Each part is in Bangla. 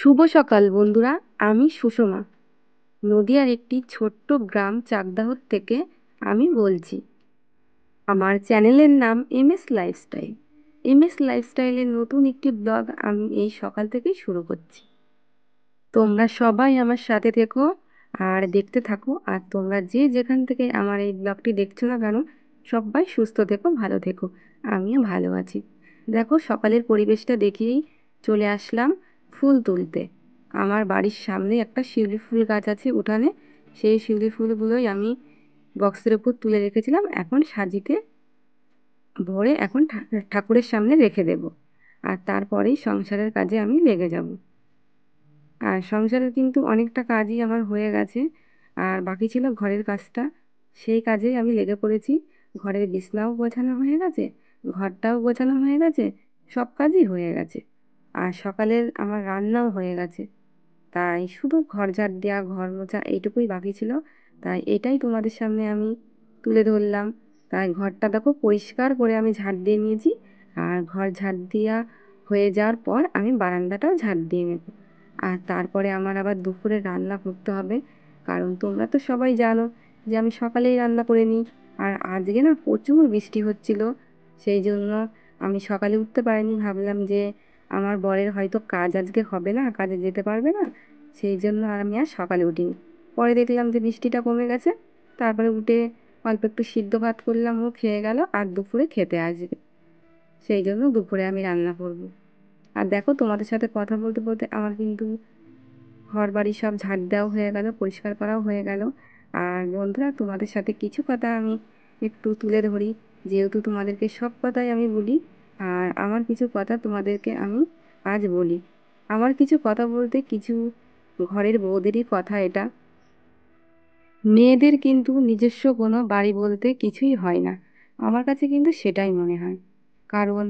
শুভ সকাল বন্ধুরা। আমি সুষমা, নদিয়ার একটি ছোট্ট গ্রাম চাকদাহ থেকে আমি বলছি। আমার চ্যানেলের নাম এমএস লাইফস্টাইল। এমএস লাইফস্টাইলের নতুন একটি ব্লগ আমি এই সকাল থেকেই শুরু করছি। তোমরা সবাই আমার সাথে থেকো আর দেখতে থাকো। আর তোমরা যে যেখান থেকে আমার এই ব্লগটি দেখছো না কেন, সবাই সুস্থ থেকো, ভালো থেকো। আমিও ভালো আছি। দেখো, সকালের পরিবেশটা দেখেই চলে আসলাম ফুল তুলতে। আমার বাড়ির সামনে একটা শিউলি ফুল গাছ আছে উঠানে। সেই শিউলি ফুলগুলোই আমি বক্সের উপর তুলে রেখেছিলাম, এখন সাজিতে ভরে এখন ঠাকুরের সামনে রেখে দেব। আর তারপরেই সংসারের কাজে আমি লেগে যাব। আর সংসারের কিন্তু অনেকটা কাজই আমার হয়ে গেছে, আর বাকি ছিল ঘরের কাজটা। সেই কাজেই আমি লেগে পড়েছি। ঘরের বিছনাও গোছানো হয়ে গেছে, ঘরটাও গোছানো হয়ে গেছে, সব কাজই হয়ে গেছে। আর সকালের আমার রান্নাও হয়ে গেছে। তাই শুধু ঘর ঝাড় দেওয়া, ঘর মোছা এইটুকুই বাকি ছিল। তাই এটাই তোমাদের সামনে আমি তুলে ধরলাম। তাই ঘরটা দেখো পরিষ্কার করে আমি ঝাড় দিয়ে নিয়েছি। আর ঘর ঝাড় দেওয়া হয়ে যাওয়ার পর আমি বারান্দাটাও ঝাড় দিয়ে নেব। আর তারপরে আমার আবার দুপুরে রান্না করতে হবে, কারণ তোমরা তো সবাই জানো যে আমি সকালেই রান্না করে নিই। আর আজকে না প্রচুর বৃষ্টি হচ্ছিল, সেই জন্য আমি সকালে উঠতে পারিনি। ভাবলাম যে আমার বরের হয়তো কাজ আজকে হবে না, কাজে যেতে পারবে না, সেই জন্য আমি আর সকালে উঠিনি। পরে দেখলাম যে বৃষ্টিটা কমে গেছে, তারপরে উঠে অল্প একটু সিদ্ধ ভাত করলাম, ও খেয়ে গেল। আর দুপুরে খেতে আসবে, সেই জন্য দুপুরে আমি রান্না করব। আর দেখো, তোমাদের সাথে কথা বলতে বলতে আমার কিন্তু ঘর বাড়ি সব ঝাড় দেওয়াও হয়ে গেল, পরিষ্কার করাও হয়ে গেল। আর বন্ধুরা, তোমাদের সাথে কিছু কথা আমি একটু তুলে ধরি, যেহেতু তোমাদেরকে সব কথাই আমি বলি। আর আমার কিছু কথা তোমাদেরকে আমি আজ বলি। আমার কিছু কথা বলতে কিছু ঘরের বউদেরই কথা এটা। মেয়েদের কিন্তু নিজস্ব কোনো বাড়ি বলতে কিছুই হয় না, আমার কাছে কিন্তু সেটাই মনে হয়। কারণ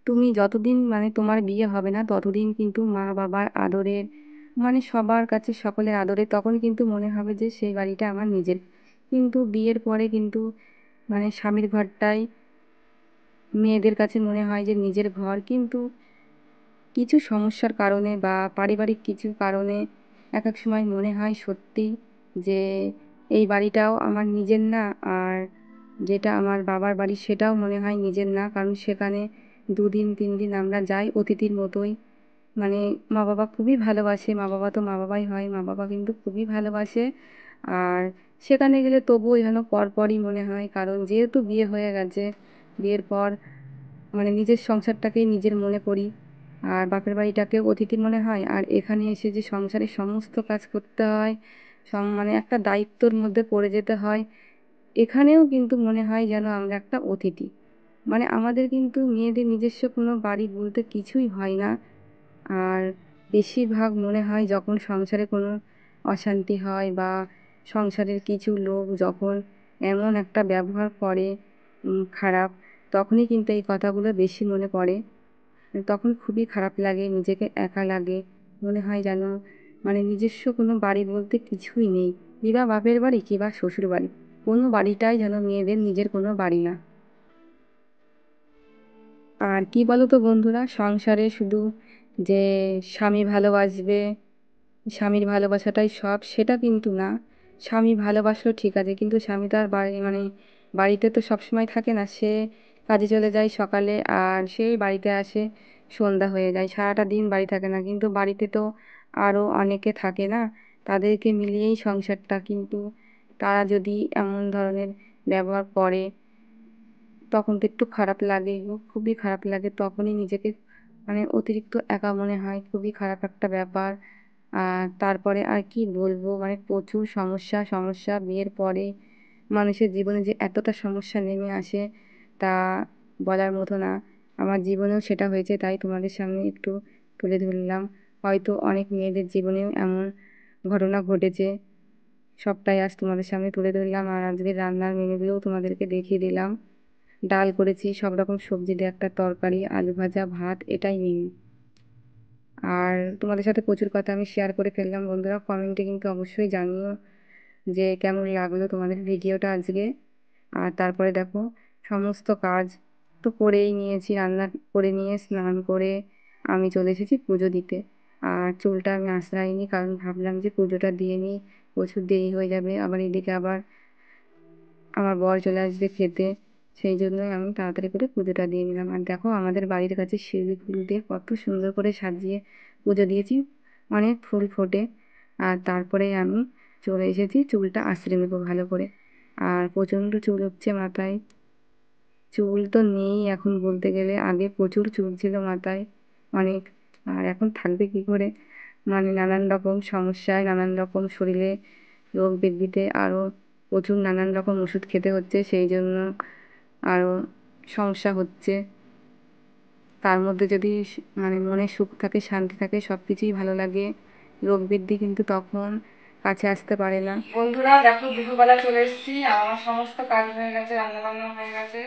তুমি যতদিন তোমার বিয়ে হবে না, ততদিন কিন্তু মা বাবার আদরের, সবার কাছে সকলের আদরে, তখন কিন্তু মনে হবে যে সেই বাড়িটা আমার নিজের। কিন্তু বিয়ের পরে কিন্তু স্বামীর ঘরটাই মেয়েদের কাছে মনে হয় যে নিজের ঘর। কিন্তু কিছু সমস্যার কারণে বা পারিবারিক কিছু কারণে এক এক সময় মনে হয় সত্যি যে এই বাড়িটাও আমার নিজের না। আর যেটা আমার বাবার বাড়ি সেটাও মনে হয় নিজের না, কারণ সেখানে 2 দিন 3 দিন আমরা যাই অতিথির মতোই। মা বাবা খুবই ভালোবাসে, মা বাবা তো মা বাবাই হয়, মা বাবা কিন্তু খুবই ভালোবাসে। আর সেখানে গেলে তবুও যেন পরপরই মনে হয়, কারণ যেহেতু বিয়ে হয়ে গেছে, বিয়ের পর নিজের সংসারটাকেই নিজের মনে করি। আর বাপের বাড়িটাকেও অতিথি মনে হয়। আর এখানে এসে যে সংসারের সমস্ত কাজ করতে হয়, একটা দায়িত্বর মধ্যে পড়ে যেতে হয়, এখানেও কিন্তু মনে হয় যেন আমরা একটা অতিথি। আমাদের কিন্তু মেয়েদের নিজস্ব কোনো বাড়ি বলতে কিছুই হয় না। আর বেশিরভাগ মনে হয় যখন সংসারে কোনো অশান্তি হয় বা সংসারের কিছু লোক যখন এমন একটা ব্যবহার করে খারাপ, তখনই কিন্তু এই কথাগুলো বেশি মনে পড়ে। তখন খুবই খারাপ লাগে, নিজেকে একা লাগে। মনে হয় যেন নিজস্ব কোনো বাড়ি বলতে কিছুই নেই। কিবা বাপের বাড়ি কিবা শ্বশুর বাড়ি, কোনো বাড়িটাই যেন মেয়েদের নিজের কোনো বাড়ি না। আর কি বলো তো বন্ধুরা, সংসারে শুধু যে স্বামী ভালোবাসবে, স্বামীর ভালোবাসাটাই সব, সেটা কিন্তু না। স্বামী ভালোবাসলো ঠিক আছে, কিন্তু স্বামী তার বাড়ি বাড়িতে তো সবসময় থাকে না। সে কাজে চলে যায় সকালে, আর সেই বাড়িতে আসে সন্ধ্যা হয়ে যায়, সারাটা দিন বাড়ি থাকে না। কিন্তু বাড়িতে তো আরও অনেকে থাকে না, তাদেরকে মিলিয়েই সংসারটা। কিন্তু তারা যদি এমন ধরনের ব্যবহার করে, তখন তো একটু খারাপ লাগে, খুবই খারাপ লাগে। তখনই নিজেকে অতিরিক্ত একা মনে হয়, খুবই খারাপ একটা ব্যাপার। আর তারপরে আর কি বলবো, প্রচুর সমস্যা সমস্যা বিয়ের পরে মানুষের জীবনে যে এতটা সমস্যা নেমে আসে তা বলার মতো না। আমার জীবনেও সেটা হয়েছে, তাই তোমাদের সামনে একটু তুলে ধরলাম। হয়তো অনেক মেয়েদের জীবনেও এমন ঘটনা ঘটেছে, সবটাই আজ তোমাদের সামনে তুলে ধরলাম। আর আজকে রান্নার মেনুগুলোও তোমাদেরকে দেখিয়ে দিলাম। ডাল করেছি, সব রকম সবজি দিয়ে একটা তরকারি, আলু ভাজা, ভাত, এটাই মেনু। আর তোমাদের সাথে প্রচুর কথা আমি শেয়ার করে ফেললাম বন্ধুরা। কমেন্টে কিন্তু অবশ্যই জানিও যে কেমন লাগলো তোমাদের ভিডিওটা আজকে। আর তারপরে দেখো, সমস্ত কাজ তো করেই নিয়েছি, রান্না করে নিয়ে স্নান করে আমি চলে এসেছি পুজো দিতে। আর চুলটা আমি আঁচড়াইনি, কারণ ভাবলাম যে পুজোটা দিয়ে নিই, প্রচুর দেরি হয়ে যাবে, আবার এদিকে আবার আমার বর চলে আসবে খেতে। সেই জন্যই আমি তাড়াতাড়ি করে পুজোটা দিয়ে নিলাম। আর দেখো আমাদের বাড়ির কাছে শিউলি ফুল দিয়ে কত সুন্দর করে সাজিয়ে পুজো দিয়েছি, অনেক ফুল ফোটে। আর তারপরে আমি চলে এসেছি চুলটা আঁচড়ে নেবো ভালো করে। আর প্রচণ্ড চুল উঠছে মাথায়, চুল তো নেই এখন বলতে গেলে, আগে প্রচুর চুল ছিল মাথায় অনেক। আর এখন থাকবে কি করে, মানে নানান রকম সমস্যায়, নানান রকম শরীরে রোগ বৃদ্ধিতে আরও প্রচুর নানান রকম ওষুধ খেতে হচ্ছে, সেই জন্য আরও সমস্যা হচ্ছে। তার মধ্যে যদি মানে মনে সুখ থাকে, শান্তি থাকে, সব কিছুই ভালো লাগে, রোগ বৃদ্ধি কিন্তু তখন কাছে আসতে পারে না। বন্ধুরা দেখো দুপুরবেলা চলে এসেছি, আমার সমস্ত কাজ হয়ে গেছে, রান্নাবান্না হয়ে গেছে।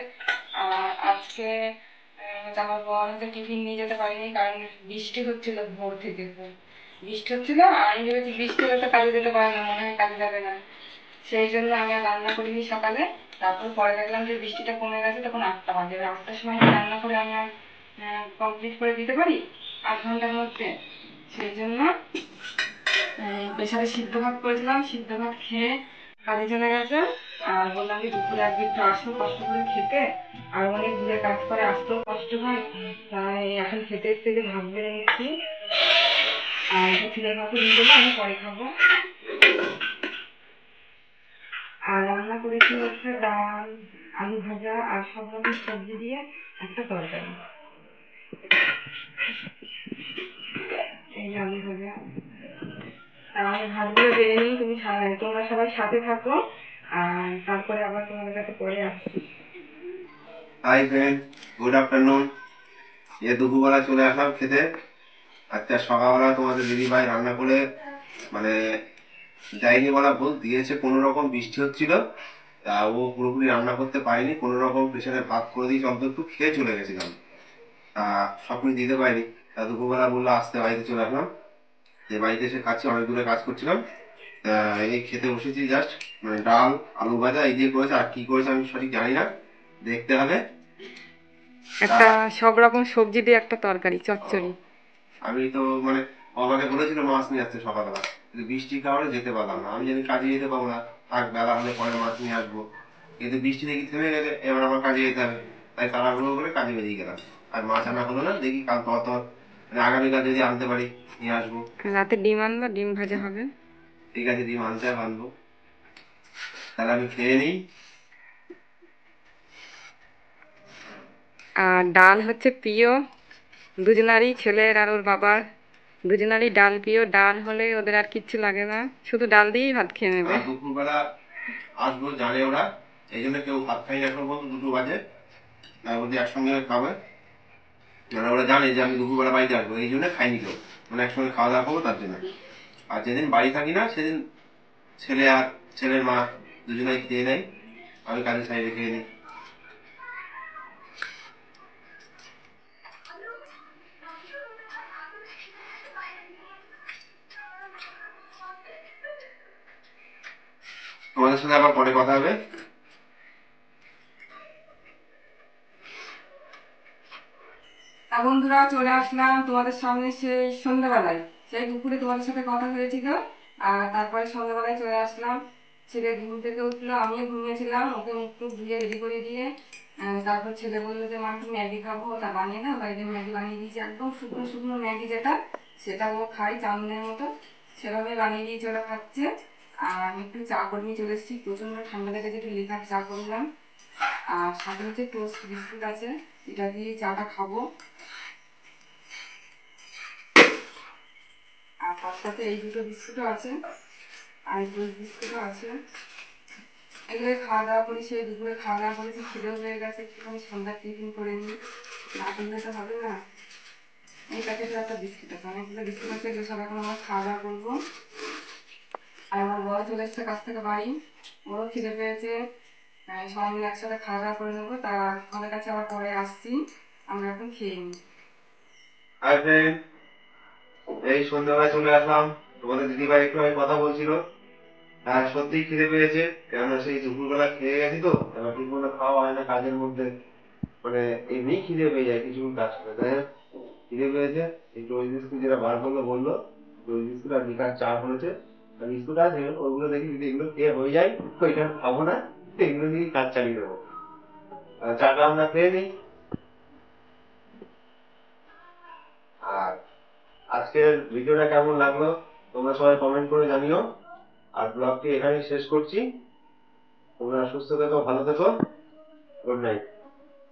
আর আজকে আমার বর হচ্ছে টিফিন নিয়ে যেতে পারিনি, কারণ বৃষ্টি হচ্ছিল ভোর থেকে, বৃষ্টি হচ্ছিল। আমি ভেবেছি বৃষ্টি হলে তো কাজে যেতে পারে না, মনে হয় কাজে যাবে না, সেই জন্য আমি আর রান্না করিনি সকালে। তারপর পরে দেখলাম যে বৃষ্টিটা কমে গেছে, তখন 8টা বাজে, 8টার সময় রান্না করে আমি আর কমপ্লিট করে দিতে পারি 8 ঘন্টার মধ্যে। সেই জন্য প্রেসারে সিদ্ধ ভাত করেছিলাম, সিদ্ধ ভাত খেয়ে কাজে চলে গেছে। আর বললাম যে দুপুরে একদিন একটু আসো কষ্ট করে খেতে, আর অনেক দূরে কাজ করে আসতেও কষ্ট হয়, তাই এখন খেতে এসে যে ভাত বেড়ে নিচ্ছি। আর ছেলের ভাতও দিয়ে দেবো, আমি পরে খাবো। আর রান্না করেছি হচ্ছে ডাল, আলু ভাজা আর সব রকম সবজি দিয়ে একটা তরকারি। এই যে আলু ভাজা। আমি ভাতগুলো বেড়ে নিই, তোমরা সবাই সাথে থাকো, আর তারপরে আবার তোমাদের কাছে পরে আসছি। Hi friend, good afternoon. দুপুরবেলা চলে আসলাম খেতে। আজকে সকালবেলা তোমাদের দিদিভাই রান্না করে মানে যাইনি বলা ভুল, দিয়েছে। কোনো রকম বৃষ্টি হচ্ছিল, তা ও পুরোপুরি রান্না করতে পারেনি, কোনো রকম প্রেশারে ভাত করে দিয়েছে, অল্প একটু খেয়ে চলে গেছিলাম। তা সব কিছু দিতে পারিনি। তা দুপুরবেলা বললো আসতে, বাড়িতে চলে আসলাম। যে বাড়িতে এসে খাচ্ছি, অনেক দূরে কাজ করছিলাম। এই খেতে বসেছি জাস্ট, মানে ডাল আলু ভাজা এই দিয়ে করেছে, আর কি করেছে আমি সঠিক জানি না, দেখতে হবে। একটা সব রকম সবজি দিয়ে একটা তরকারি চচ্চড়ি। আমি তো মানে আমাকে বলেছিল মাছ নিয়ে আসতে সকালবেলা, কিন্তু বৃষ্টির কারণে যেতে পারলাম না। আমি জানি কাজে যেতে পারবো না, থাক বেলা হলে পরে মাছ নিয়ে আসবো। কিন্তু বৃষ্টি দেখি থেমে গেছে, এবার আমার কাজে যেতে হবে, তাই তাড়াহুড়ো করে কাজে বেরিয়ে গেলাম। আর মাছ আনা হলো না, দেখি কাল তোমার মানে আগামীকাল যদি আনতে পারি নিয়ে আসবো। রাতে ডিম আনবা, ডিম ভাজা হবে। ঠিক আছে, ডিম আনতে হবে, আনবো। তাহলে আমি খেয়ে নিই। আর ডাল হচ্ছে প্রিয় দুজনারই, ছেলের আর ওর বাবার দুজনারই ডাল প্রিয়। ডাল হলে ওদের আর কিচ্ছু লাগে না, শুধু ডাল দিয়েই ভাত খেয়ে নেবে। আর দুপুরবেলা আসবো জানে ওরা, এই জন্য কেউ ভাত খাই না এখন পর্যন্ত, 2টো বাজে। তার মধ্যে একসঙ্গে খাবে, মানে ওরা জানে যে আমি দুপুরবেলা বাড়িতে আসবো, এই জন্য খাইনি কেউ, মানে একসঙ্গে খাওয়া দাওয়া করবো তার জন্য। আর যেদিন বাড়ি থাকি না সেদিন ছেলে আর ছেলের মা দুজনেই খেয়ে নেয়, আমি কাজের সাইডে খেয়ে নিই। তোমাদের সাথে আবার পরে কথা হবে। তা বন্ধুরা চলে আসলাম তোমাদের সামনে সেই সন্ধ্যাবেলায়, সেই দুপুরে তোমাদের সাথে কথা হয়েছিল। আর তারপরে সন্ধ্যাবেলায় চলে আসলাম, ছেলে ঘুম থেকে উঠলো, আমিও ঘুমিয়েছিলাম, ওকে মুখ টুক ধুয়ে রেডি করে দিয়ে তারপর ছেলে বললো যে মা একটু ম্যাগি খাবো, তা বানিয়ে দাও। বাড়িতে ম্যাগি বানিয়ে দিয়েছি, একদম শুকনো শুকনো ম্যাগি যেটা, সেটা ও খাই চাউমিনের মতো, সেভাবে বানিয়ে দিয়ে চলে খাচ্ছে। আর আমি একটু চা করে নিয়ে চলে এসেছি, প্রচণ্ড ঠান্ডা লেগেছে, একটু লিকার চা করলাম। আর সাথে হচ্ছে টোস্ট বিস্কুট আছে, এটা দিয়ে চাটা খাবো। আর তার সাথে এই দুটো বিস্কুটও আছে, আর টোস্ট বিস্কুটও আছে। এগুলো খাওয়া দাওয়া করি, সেই দুপুরে খাওয়া দাওয়া করেছি, খিদেও হয়ে গেছে, একটুখানি সন্ধ্যার টিফিন করে নিই, না করলে তো হবে না। এই প্যাকেটের একটা বিস্কুট আছে, অনেকগুলো বিস্কুট আছে, এগুলো সব এখন আমরা খাওয়া দাওয়া করবো। আর আমার বড় চলে এসছে কাছ থেকে বাড়ি, ওরও খিদে পেয়েছে, সবাই মিলে একসাথে খাওয়া দাওয়া করে নেবো। তা আমাদের কাছে আবার পরে আসছি, আমরা এখন খেয়ে নিই। হাই ফ্রেন্ড, এই সন্ধ্যাবেলায় চলে আসলাম। তোমাদের দিদিভাই একটু আগে কথা বলছিল, আর সত্যিই খিদে পেয়েছে, কেননা সেই দুপুরবেলা খেয়ে গেছি তো, এবার ঠিকমতো খাওয়া হয় না কাজের মধ্যে, মানে এমনি খিদে পেয়ে যায় কিছুক্ষণ কাজ করে। যাই হোক, খিদে পেয়েছে, একটু ওই বিস্কুট যেটা বার করলো বললো, ওই বিস্কুট আর লিকার চা করেছে, আর বিস্কুট আছে ওইগুলো দেখি যদি এগুলো খেয়ে হয়ে যায়, ওইটা খাবো না, এগুলো দিয়ে কাজ চালিয়ে দেবো। আর চাটা আমরা খেয়ে নিই। আর আজকের ভিডিওটা কেমন লাগলো তোমরা সবাই কমেন্ট করে জানিও। আর ব্লগটি এখানেই শেষ করছি। তোমরা সুস্থ থেকো, ভালো থেকো, গুড নাইট।